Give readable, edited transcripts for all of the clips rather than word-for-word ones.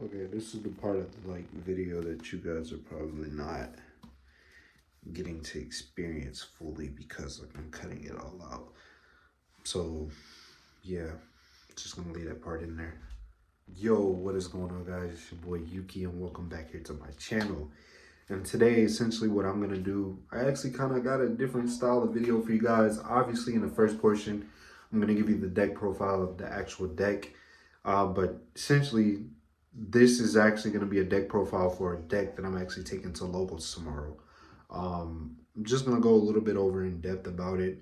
Okay, this is the part of the video that you guys are probably not getting to experience fully because I'm cutting it all out. So yeah, just gonna leave that part in there. Yo, what is going on, guys? It's your boy Yuki, and welcome back here to my channel. And today, essentially what I'm gonna do, I actually kind of got a different style of video for you guys. Obviously, in the first portion, I'm gonna give you the deck profile of the actual deck. But essentially, this is actually going to be a deck profile for a deck that I'm actually taking to locals tomorrow. I'm just going to go a little bit over in depth about it.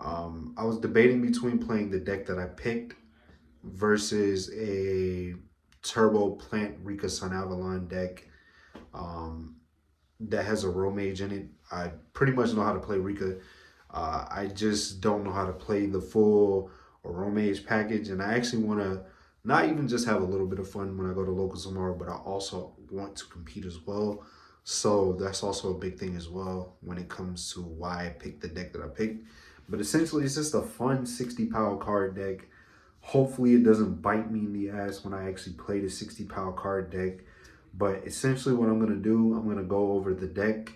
I was debating between playing the deck that I picked versus a Turbo Plant Rika Sun Avalon deck that has a Romage in it. I pretty much know how to play Rika. I just don't know how to play the full Romage package, and I actually want to not even just have a little bit of fun when I go to locals tomorrow, but I also want to compete as well. So that's also a big thing as well when it comes to why I picked the deck that I picked. But essentially, it's just a fun 60 power card deck. Hopefully, it doesn't bite me in the ass when I actually play the 60 power card deck. But essentially, what I'm going to do, I'm going to go over the deck,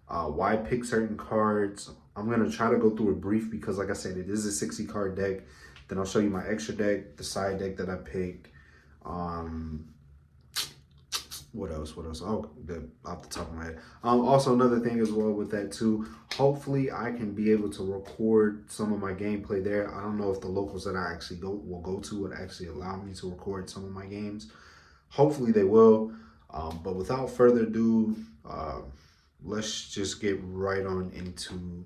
why pick certain cards. I'm going to try to go through a brief because, like I said, it is a 60 card deck. Then I'll show you my extra deck, the side deck that I picked. What else? Oh, off the top of my head. Also, another thing as well with that too. Hopefully, I can be able to record some of my gameplay there. I don't know if the locals that I actually will go to would actually allow me to record some of my games. Hopefully, they will. But without further ado, let's just get right on into,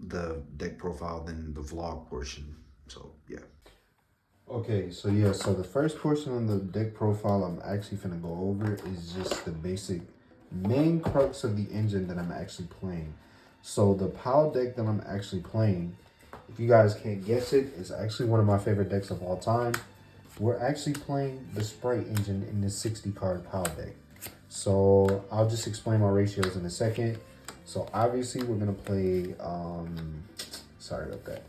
the deck profile, then the vlog portion. So yeah. Okay, so yeah, so the first portion on the deck profile I'm actually finna go over is just the basic main crux of the engine that I'm actually playing. So the POW deck that I'm actually playing, if you guys can't guess it, is actually one of my favorite decks of all time. We're actually playing the Sprite engine in the 60 card POW deck. So I'll just explain my ratios in a second. So obviously we're gonna play, sorry about that.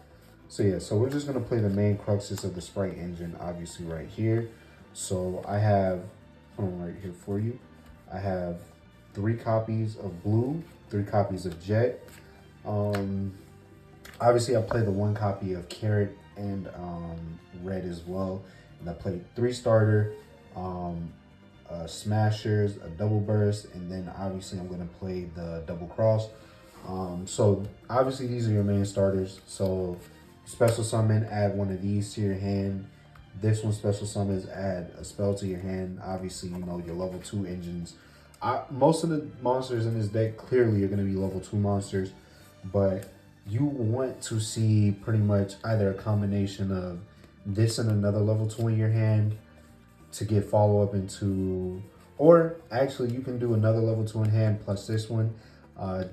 So yeah, so we're just gonna play the main cruxes of the Sprite engine, obviously right here. So I have, right here for you. I have 3 copies of blue, 3 copies of jet. Obviously I play the 1 copy of carrot and red as well. And I played 3 starter, smashers, a double burst, and then obviously I'm gonna play the double cross. So obviously these are your main starters. So special summon, add 1 of these to your hand. This one special summons, add a spell to your hand. Obviously, your level 2 engines. Most of the monsters in this deck clearly are going to be level 2 monsters, but you want to see pretty much either a combination of this and another level 2 in your hand to get follow up into, or actually you can do another level 2 in hand plus this one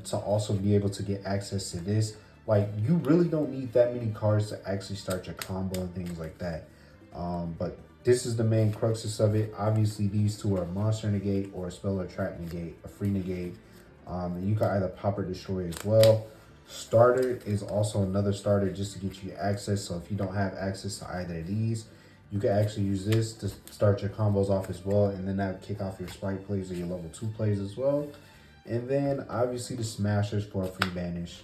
to also be able to get access to this. Like, you really don't need that many cards to actually start your combo and things like that. But this is the main cruxus of it. Obviously, these 2 are a monster negate or a spell or trap negate, a free negate. And you can either pop or destroy as well. Starter is also another starter just to get you access. So if you don't have access to either of these, you can actually use this to start your combos off as well. And then that would kick off your Sprite plays or your level 2 plays as well. And then obviously the smashers for a free banish.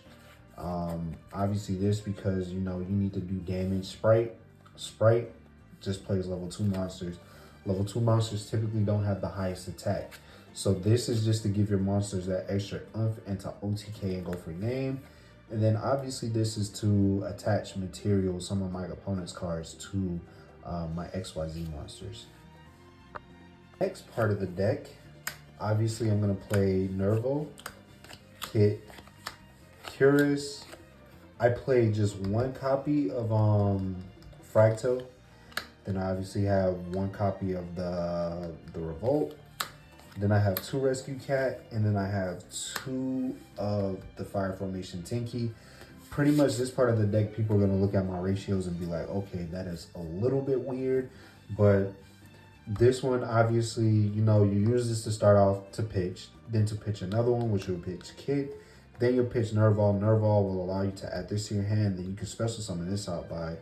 Obviously this because you need to do damage. Sprite just plays level 2 monsters. Level 2 monsters typically don't have the highest attack, so this is just to give your monsters that extra oomph and to OTK and go for game. And then obviously this is to attach material, some of my opponent's cards, to my XYZ monsters. Next part of the deck, obviously I'm going to play Nervo, Kit, Curious. I played just 1 copy of Fractal. Then I obviously have 1 copy of the Revolt. Then I have 2 Rescue Cat, and then I have 2 of the Fire Formation Tinky. Pretty much this part of the deck, people are gonna look at my ratios and be like, okay, that is a little bit weird. But this one, obviously, you use this to start off to pitch, then to pitch another one, which will pitch Kit. Then you'll pitch Nerval. Nerval will allow you to add this to your hand. Then you can special summon this out by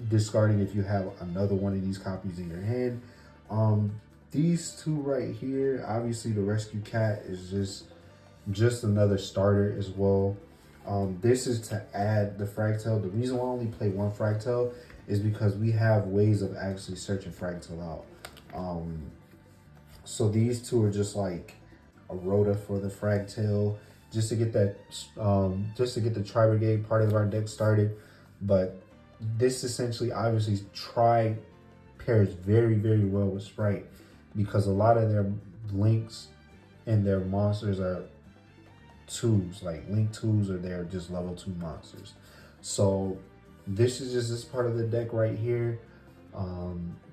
discarding if you have another one of these copies in your hand. These two right here, obviously the Rescue Cat is just another starter as well. This is to add the Fragtail. The reason why I only play one Fragtail is because we have ways of actually searching Fragtail out. So these two are just like a rota for the Fragtail, just to get that, just to get the Tri-Brigade part of our deck started. But this essentially, obviously, Tri pairs very, very well with Sprite because a lot of their links and their monsters are twos, like link twos, or they're just level 2 monsters. So this is just this part of the deck right here.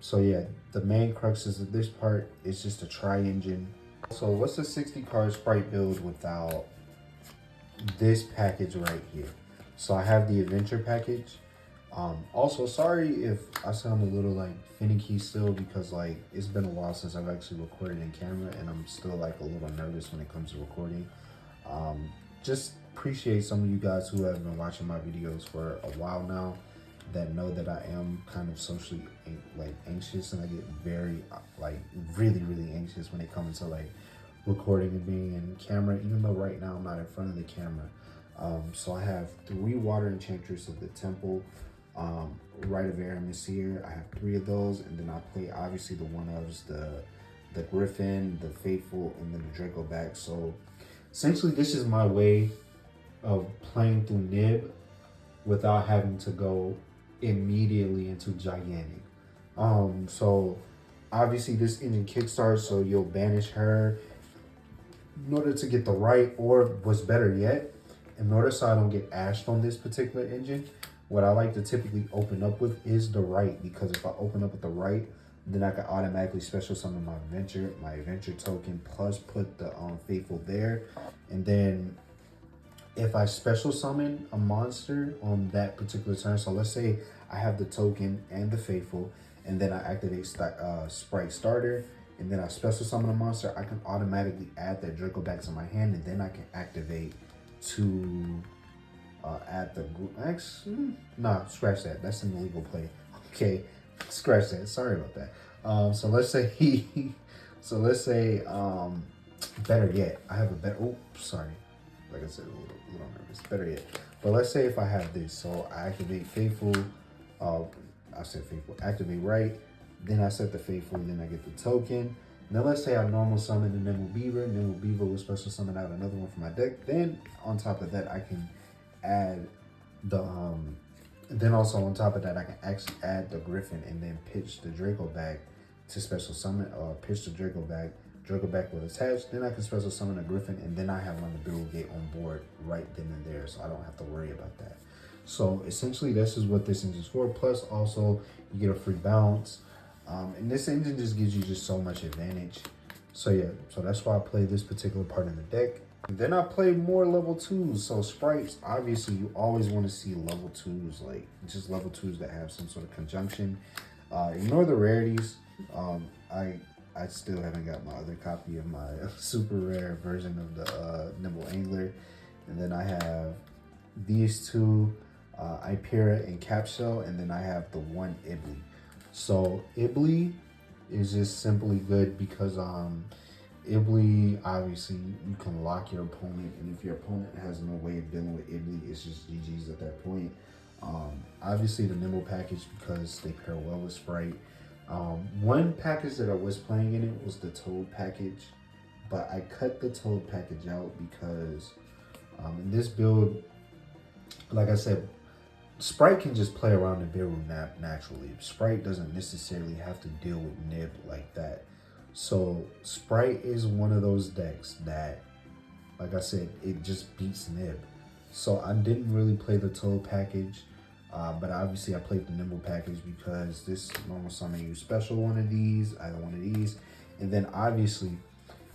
So yeah, the main cruxes of this part is just a Tri engine. So what's a 60 card Sprite build without this package right here? So I have the Adventure package. Also, sorry if I sound a little like finicky still, because like it's been a while since I've actually recorded in camera and I'm still like a little nervous when it comes to recording. Just appreciate some of you guys who have been watching my videos for a while now, that know that I am kind of socially like anxious, and I get very like really anxious when it comes to like recording and being in camera, even though right now I'm not in front of the camera. So I have 3 Water Enchantress of the Temple, Rite of Aramis here. I have 3 of those, and then I play obviously the one-ofs, the Griffin, the Faithful, and then the Draco back. So essentially this is my way of playing through Nib without having to go immediately into gigantic. So obviously this engine kickstarts, so you'll banish her in order to get the right, or what's better yet, in order so I don't get ashed on this particular engine, what I like to typically open up with is the right, because if I open up with the right, then I can automatically special summon my adventure token, plus put the Faithful there. And then if I special summon a monster on that particular turn, so let's say I have the token and the Faithful, and then I activate Sprite Starter, and then I special summon a monster, I can automatically add that Draco back to my hand, and then I can activate to add the nah, scratch that. That's an illegal play. Okay, scratch that. Sorry about that. So let's say better yet, I have a better. Oh, sorry. Like I said, a little nervous. Better yet, but let's say if I have this, so I activate Faithful. I said Faithful. Activate right. Then I set the Faithful, and then I get the token. Now let's say I normal summon the Nimble Beaver. Nimble Beaver will special summon out another one from my deck. Then on top of that, I can add the then also on top of that, I can actually add the Griffin and then pitch the Draco back to special summon, or pitch the Draco back. Draco back will attach. Then I can special summon a Griffin, and then I have one to Brigade on board right then and there, so I don't have to worry about that. So essentially, this is what this engine is for. Plus, also you get a free bounce. And this engine just gives you just so much advantage. So yeah, so that's why I play this particular part in the deck. And then I play more level 2s. So sprites, obviously you always want to see level 2s, like just level 2s that have some sort of conjunction. Ignore the rarities. I still haven't got my other copy of my super rare version of the Nimble Angler. And then I have these 2, Ipera and Capshell, and then I have the 1 Ibly. So Ibly is just simply good because Ibly, obviously you can lock your opponent, and if your opponent has no way of dealing with Ibly, it's just GG's at that point. Obviously the Nimble package, because they pair well with Sprite. One package that I was playing in it was the Toad package, but I cut the Toad package out because in this build, like I said, Sprite can just play around the Biru naturally. Sprite doesn't necessarily have to deal with Nib like that. So Sprite is one of those decks that, like I said, it just beats Nib. So I didn't really play the Toad package, but obviously I played the Nimble package because this normal summon you special one of these, either one of these, and then obviously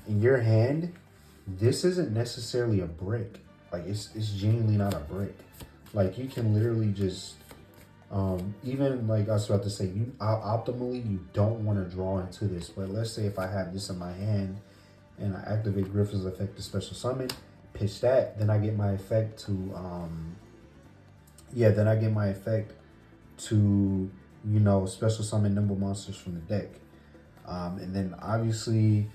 in your hand, this isn't necessarily a brick. Like it's genuinely not a brick. Like you can literally just, even like I was about to say, optimally you don't want to draw into this. But let's say if I have this in my hand and I activate Griffin's effect to special summon, pitch that, then I get my effect to, to, you know, special summon nimble monsters from the deck. And then obviously,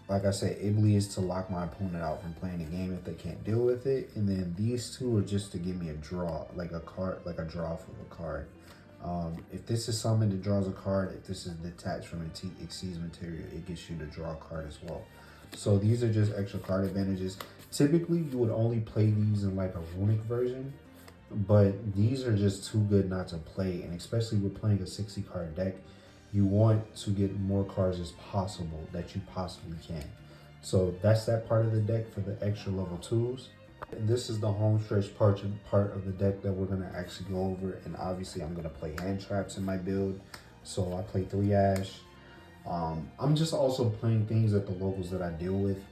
like I said, Ibly is to lock my opponent out from playing the game if they can't deal with it. And then these two are just to give me a draw, like a card, like a draw from a card. If this is summoned, it draws a card. If this is detached from Exceeds material, it gets you to draw a card as well. So these are just extra card advantages. Typically, you would only play these in like a runic version, but these are just too good not to play. And especially with playing a 60 card deck, you want to get more cards as possible that you possibly can. So that's that part of the deck for the extra level 2s. And this is the home stretch part of the deck that we're gonna actually go over. And obviously I'm gonna play hand traps in my build. So I play 3 Ash. I'm just also playing things at the locals that I deal with.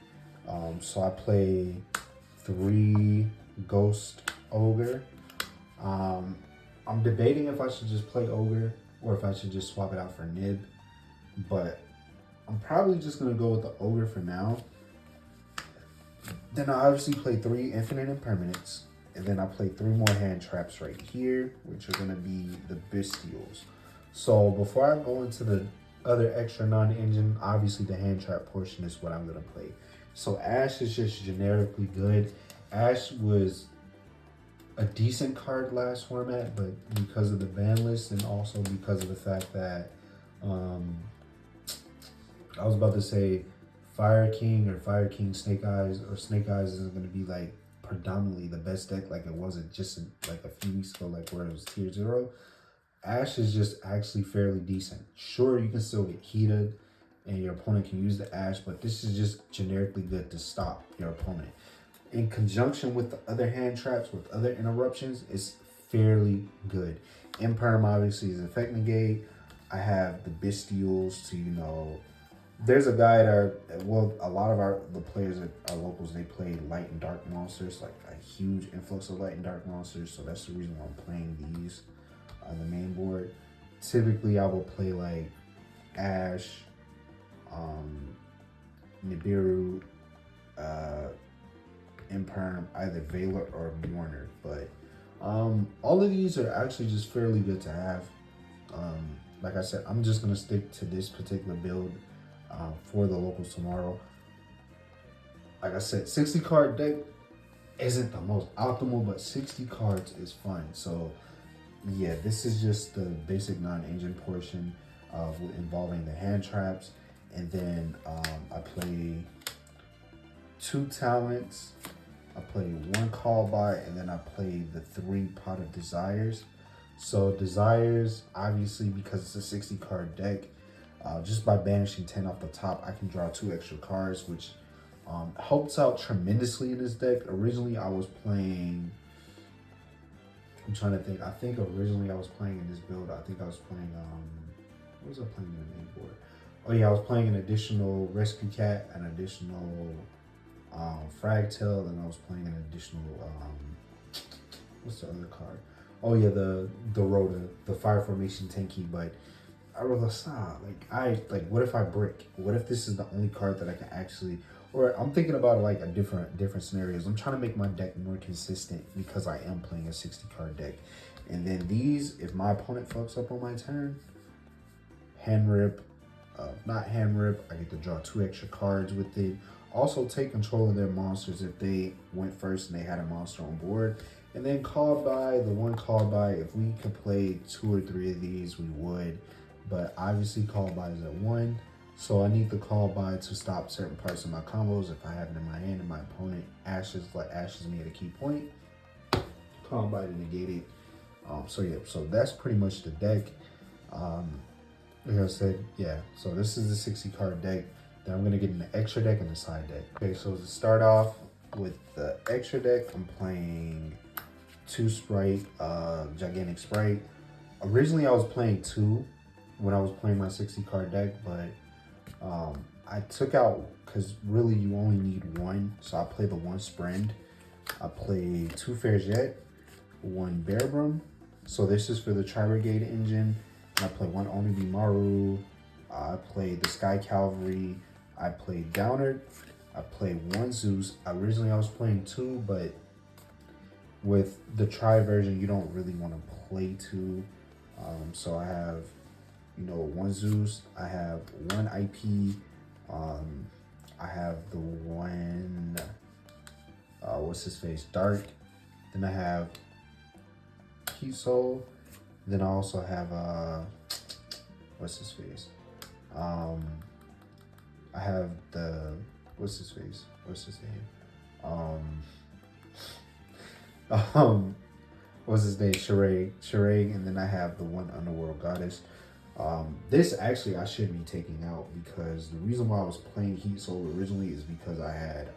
So I play 3 Ghost Ogre. I'm debating if I should just play Ogre or if I should just swap it out for Nib, but I'm probably just gonna go with the Ogre for now. Then I obviously play 3 Infinite Impermanents, and then I play 3 more hand traps right here, which are gonna be the Bestials. So before I go into the other extra non-engine, obviously the hand trap portion is what I'm gonna play. So Ash is just generically good. Ash was a decent card last format, but because of the ban list and also because of the fact that I was about to say Fire King or Fire King Snake Eyes or Snake Eyes isn't going to be like predominantly the best deck like it wasn't just like a few weeks ago, like where it was tier 0. Ash is just actually fairly decent. Sure, you can still get heated and your opponent can use the Ash, but this is just generically good to stop your opponent. In conjunction with the other hand traps, with other interruptions, is fairly good. Imperm obviously is effect negate. I have the Bestials to, you know, there's a guy that, well, a lot of the players at our locals, they play light and dark monsters, like a huge influx of light and dark monsters. So that's the reason why I'm playing these on the main board. Typically, I will play like Ash, Nibiru, Imperm, either Valor or Mourner, but all of these are actually just fairly good to have. Like I said, I'm just gonna stick to this particular build for the locals tomorrow. Like I said, 60 card deck isn't the most optimal, but 60 cards is fun. So yeah, this is just the basic non-engine portion of involving the hand traps, and then I play 2 talents. I play 1 call by, and then I play the 3 Pot of Desires. So Desires, obviously, because it's a 60 card deck, just by banishing 10 off the top, I can draw 2 extra cards, which helps out tremendously in this deck. Originally, I was playing, I'm trying to think. I think originally I was playing in this build, I think I was playing, what was I playing in the main board? Oh yeah, I was playing an additional Rescue Cat, an additional Fragtail, and I was playing an additional what's the other card? Oh yeah, the Rhoda, the Fire Formation Tanky. But I was like, what if I brick? What if this is the only card that I can actually, or I'm thinking about like a different scenarios. I'm trying to make my deck more consistent because I am playing a 60 card deck. And then these, if my opponent fucks up on my turn, hand rip, not hand rip, I get to draw 2 extra cards with it. Also take control of their monsters if they went first and they had a monster on board. And then called by, the 1 called by, if we could play 2 or 3 of these, we would. But obviously called by is at 1. So I need the call by to stop certain parts of my combos. If I have it in my hand and my opponent ashes me at a key point, call by to negate it. So yeah, so that's pretty much the deck. Like I said, yeah, so this is the 60 card deck. Then I'm gonna get an extra deck and a side deck. Okay, so to start off with the extra deck, I'm playing 2 Sprite, Gigantic Sprite. Originally I was playing 2 when I was playing my 60 card deck, but I took out, because really you only need 1, so I play the 1 Sprend. I play 2 Fairjet, 1 Bearbrum. So this is for the Tri-Brigade engine. I play 1 Onibi Maru. I play the Sky Cavalry. I play Downer. I play 1 Zeus. Originally I was playing 2, but with the Tri version, you don't really want to play 2. So I have, you know, one Zeus, I have one IP, I have the one, what's his face, Dark, then I have Heat Soul, then I also have, what's his face, I have the, what's his face, what's his name, what's his name, Shereg, and then I have the one Underworld Goddess. This actually I should be taking out, because the reason why I was playing Heat Soul originally is because I had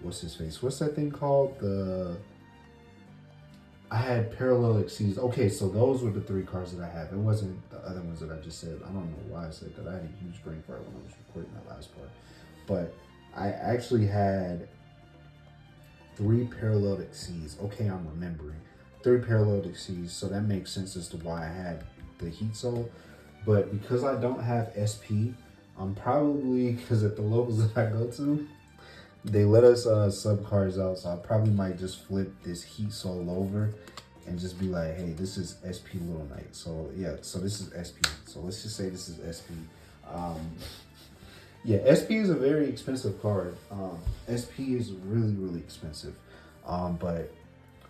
what's his face? What's that thing called? I had Parallel Exceeds. Okay, so those were the 3 cards that I have. It wasn't the other ones that I just said. I don't know why I said that. I had a huge brain fart when I was recording that last part. But I actually had 3 Parallel Exceeds. Okay, I'm remembering. 3 Parallel Exceeds, so that makes sense as to why I had the Heat Soul. But because I don't have SP, I'm probably, because at the locals that I go to, they let us sub cards out, so I probably might just flip this Heat Soul over and just be like, hey, this is SP Little Knight. So yeah, so this is SP. So let's just say this is SP. Yeah, SP is a very expensive card. SP is really, really expensive. But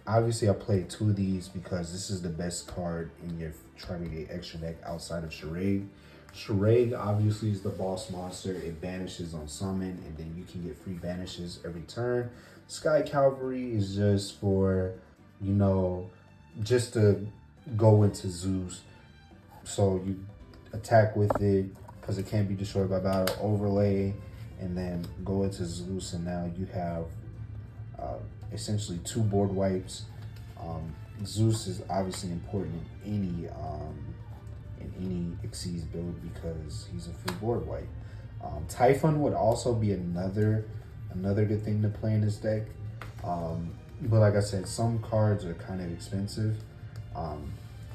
obviously I played 2 of these because this is the best card in your Tri-Brigade extra deck outside of Shereg. Shereg obviously is the boss monster. It banishes on summon, and then you can get free banishes every turn. Sky Cavalry is just for, you know, just to go into Zeus. So you attack with it because it can't be destroyed by battle, overlay, and then go into Zeus, and now you have essentially 2 board wipes. Zeus is obviously important in any Exceeds build because he's a free board wipe. Typhon would also be another good thing to play in this deck. But like I said, some cards are kind of expensive.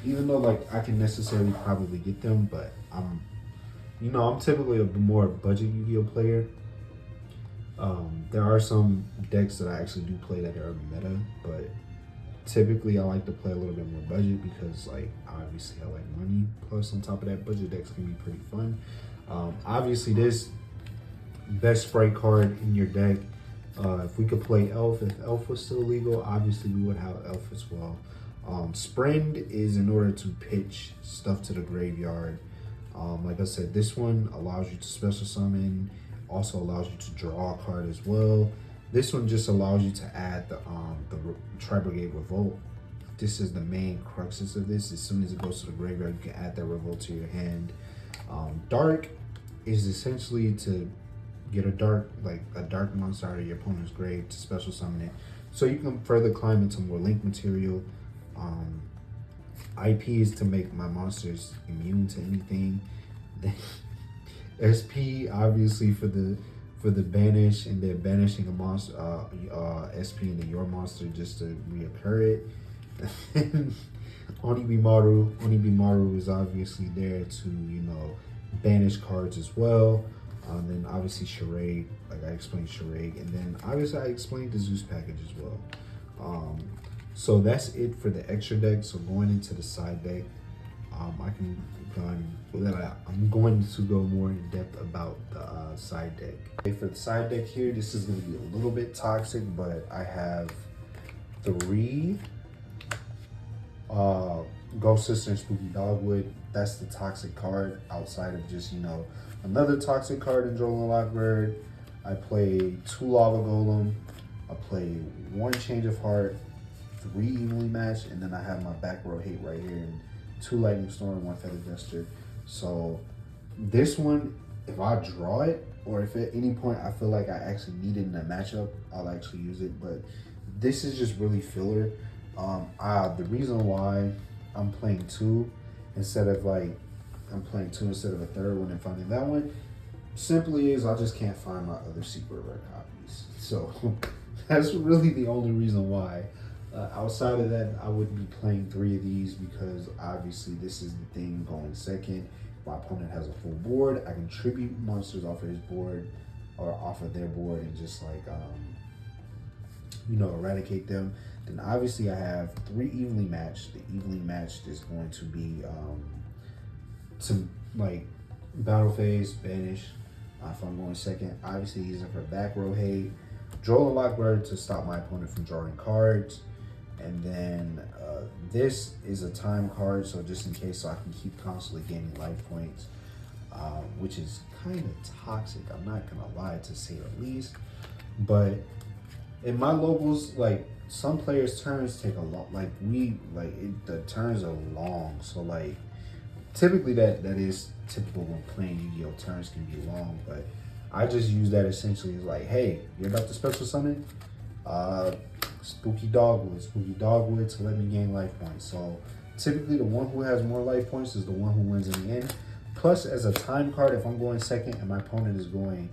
Even though like I can necessarily probably get them, but I'm typically a more budget Yu-Gi-Oh player. There are some decks that I actually do play that are meta, but typically I like to play a little bit more budget because like obviously I like money. Plus on top of that, budget decks can be pretty fun. Obviously this best Sprite card in your deck. If we could play Elf, if Elf was still legal, obviously we would have Elf as well. Sprend is in order to pitch stuff to the graveyard. Like I said, this one allows you to special summon, also allows you to draw a card as well. This one just allows you to add the Tri-Brigade Revolt. This is the main cruxus of this. As soon as it goes to the graveyard, you can add that Revolt to your hand. Dark is essentially to get a dark monster out of your opponent's grave to special summon it, so you can further climb into more link material. IP is to make my monsters immune to anything. SP obviously for the banish, and then banishing a monster, SP into your monster just to reoccur it. Onibimaru is obviously there to, you know, banish cards as well. Then obviously Shereg, like I explained Shereg, and then obviously I explained the Zeus package as well. So that's it for the extra deck. So going into the side deck, I'm going to go more in depth about the side deck. Okay, for the side deck here, this is going to be a little bit toxic, but I have 3 Ghost Sister and Spooky Dogwood. That's the toxic card outside of just, you know, another toxic card in Droll and Lockbird. I play 2 Lava Golem. I play 1 Change of Heart, 3 Evenly Matched, and then I have my back row hate right here, and 2 Lightning Storm, 1 Feather Duster. So this one, if I draw it, or if at any point I feel like I actually need it in a matchup, I'll actually use it. But this is just really filler. The reason why I'm playing 2 instead of a third one and finding that one simply is I just can't find my other secret rare copies. So that's really the only reason why. Outside of that, I wouldn't be playing 3 of these because obviously this is the thing going second. My opponent has a full board. I can tribute monsters off of his board or off of their board and just like, eradicate them. Then obviously I have 3 evenly matched. The evenly matched is going to be some like battle phase, banish. If I'm going second, obviously using for back row hate. Draw a Lockbird to stop my opponent from drawing cards. And then this is a time card, so just in case, so I can keep constantly gaining life points, which is kind of toxic. I'm not gonna lie, to say the least. But in my locals, like some players' turns take a lot. Like the turns are long, so like typically that is typical when playing Yu-Gi-Oh. Turns can be long, but I just use that essentially as like, hey, you're about to special summon Spooky Dogwood to let me gain life points. So typically the one who has more life points is the one who wins in the end. Plus, as a time card, if I'm going second and my opponent is going,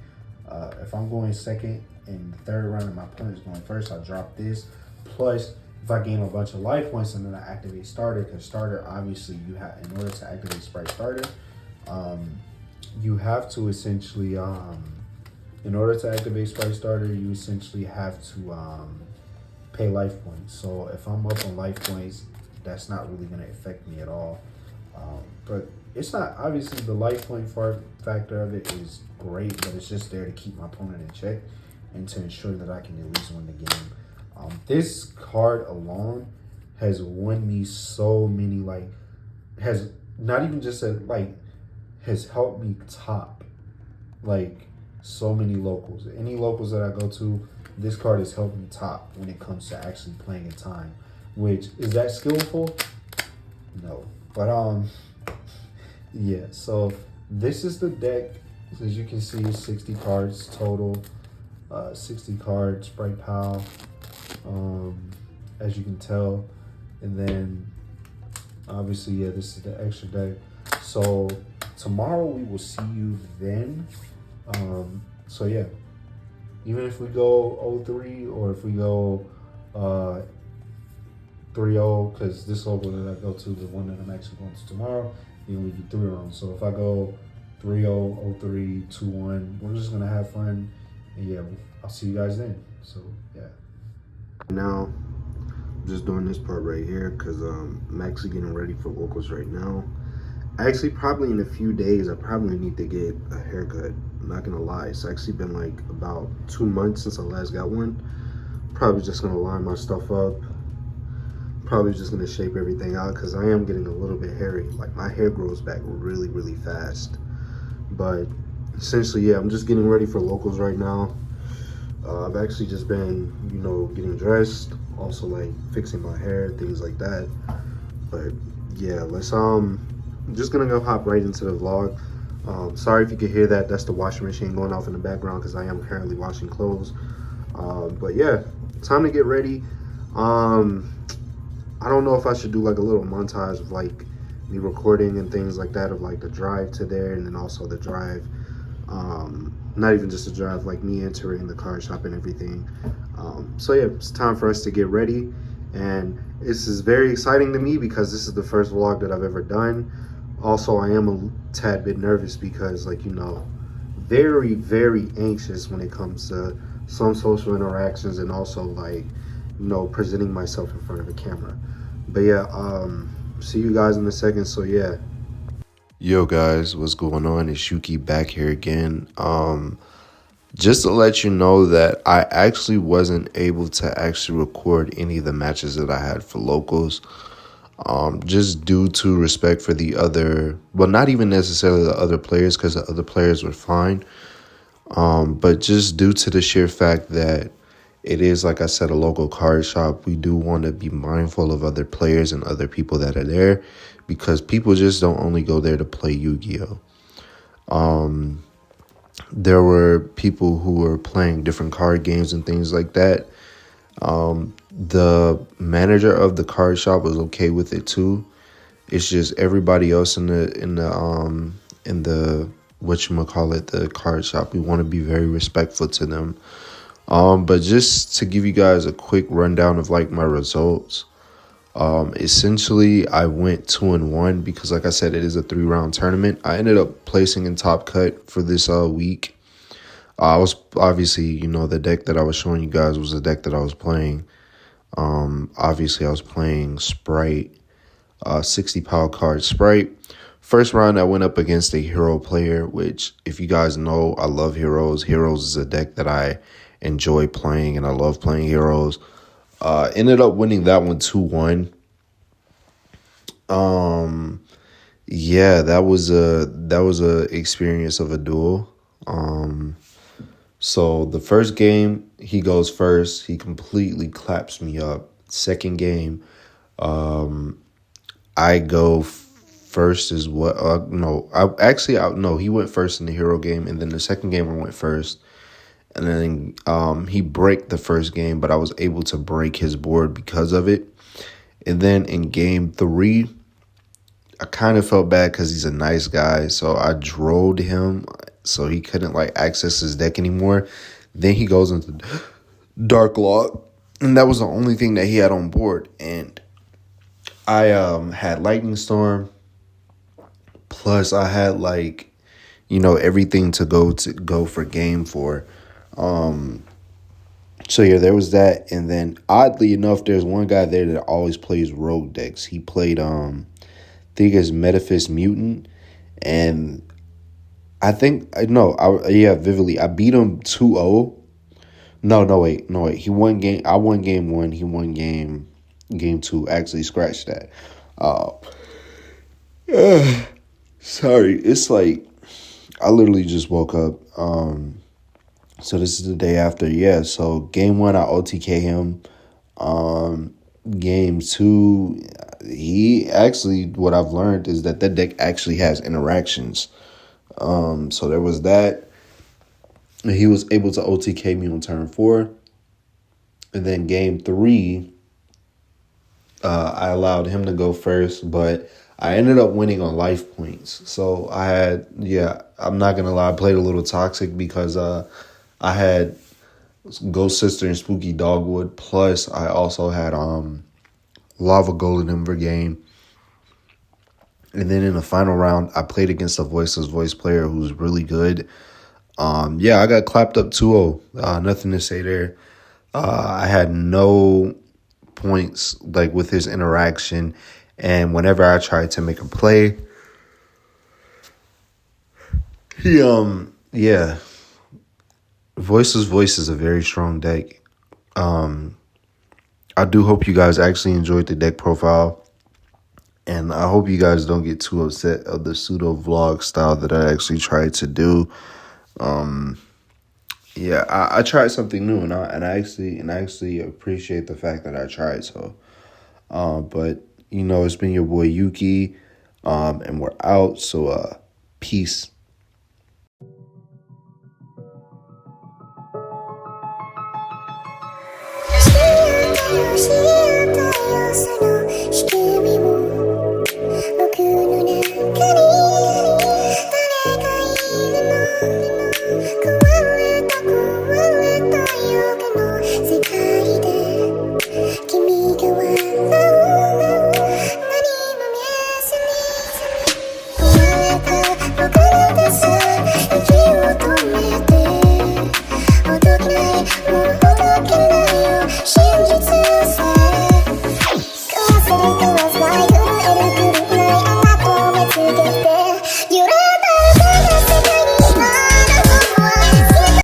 if I'm going second in the third round and my opponent is going first, I drop this. Plus, if I gain a bunch of life points and then I activate starter, because starter, obviously you have, in order to activate Sprite starter, you have to essentially, in order to activate Sprite starter, you essentially have to pay life points. So if I'm up on life points, that's not really going to affect me at all. But it's not, obviously the life point factor of it is great, but it's just there to keep my opponent in check and to ensure that I can at least win the game. This card alone has won me so many, like, has not even just said, like, has helped me top, like, so many locals. Any locals that I go to, this card has helped me top when it comes to actually playing in time. Which, is that skillful? No. But, yeah, so this is the deck. As you can see, 60 cards total. 60 cards, Sprite Pal. As you can tell. And then, obviously, yeah, this is the extra deck. So, tomorrow we will see you then. So, yeah. Even if we go 0-3 or if we go 3-0, because this local that I go to, the one that I'm actually going to tomorrow, then we do 3 rounds. So if I go 3-0, 0-3, 2-1, we're just gonna have fun. And yeah, I'll see you guys then. So yeah. Now, I'm just doing this part right here because I'm actually getting ready for locals right now. Actually, probably in a few days, I probably need to get a haircut. I'm not gonna lie, it's actually been like about 2 months since I last got one. Probably just gonna line my stuff up. Probably just gonna shape everything out because I am getting a little bit hairy. Like my hair grows back really, really fast. But essentially, yeah, I'm just getting ready for locals right now. I've actually just been, getting dressed, also like fixing my hair, things like that. But yeah, let's I'm just gonna go hop right into the vlog. Sorry if you could hear that. That's the washing machine going off in the background because I am currently washing clothes. But yeah, time to get ready. I don't know if I should do like a little montage of like me recording and things like that, of like the drive to there, and then also the drive, not even just the drive, like me entering the car shop and everything. So yeah, it's time for us to get ready, and this is very exciting to me because this is the first vlog that I've ever done. Also, I am a tad bit nervous because, like, very, very anxious when it comes to some social interactions and also like, presenting myself in front of a camera. But yeah, see you guys in a second. So yeah. Yo guys, what's going on? It's Yuki back here again. Just to let you know that I actually wasn't able to actually record any of the matches that I had for locals. Just due to respect for the other, well, not even necessarily the other players, because the other players were fine. But just due to the sheer fact that it is, like I said, a local card shop, we do want to be mindful of other players and other people that are there, because people just don't only go there to play Yu-Gi-Oh! There were people who were playing different card games and things like that. The manager of the card shop was okay with it too. It's just everybody else in the whatchamacallit, the card shop, we want to be very respectful to them. But just to give you guys a quick rundown of like my results, essentially I went 2-1 because, like I said, it is a 3-round tournament. I ended up placing in top cut for this week. I was obviously, the deck that I was showing you guys was the deck that I was playing. Obviously, I was playing Sprite, 60 power card Sprite. First round, I went up against a hero player, which, if you guys know, I love heroes. Heroes is a deck that I enjoy playing, and I love playing heroes. Ended up winning that one 2-1. Yeah, that was a experience of a duel. So the first game, he goes first. He completely claps me up. Second game, I go first as well. No, he went first in the hero game, and then the second game I went first. And then he break the first game, but I was able to break his board because of it. And then in game 3, I kind of felt bad because he's a nice guy, so I drilled him so he couldn't access his deck anymore. Then he goes into Dark Law, and that was the only thing that he had on board. And I had Lightning Storm, plus I had everything to go for game 4. So yeah, there was that. And then oddly enough, there's one guy there that always plays rogue decks. He played I think it's Metaphys Mutant, and I think Vividly. I beat him 2-0. No, wait. He won game. I won game 1. He won game 2. Actually, scratch that. Sorry, it's I literally just woke up. So this is the day after. Yeah. So game 1, I OTK him. Game 2, he actually, what I've learned is that deck actually has interactions. So there was that. He was able to OTK me on turn 4. And then game 3, I allowed him to go first, but I ended up winning on life points. So I'm not going to lie, I played a little toxic because I had Ghost Sister and Spooky Dogwood, plus I also had Lava Golden Ember game. And then in the final round, I played against a Voiceless Voice player who's really good. I got clapped up 2-0. Nothing to say there. I had no points with his interaction, and whenever I tried to make a play, he Voiceless Voice is a very strong deck. I do hope you guys actually enjoyed the deck profile, and I hope you guys don't get too upset of the pseudo vlog style that I actually tried to do. I tried something new, and I actually appreciate the fact that I tried. So, but it's been your boy Yuki, and we're out. So, peace. See you,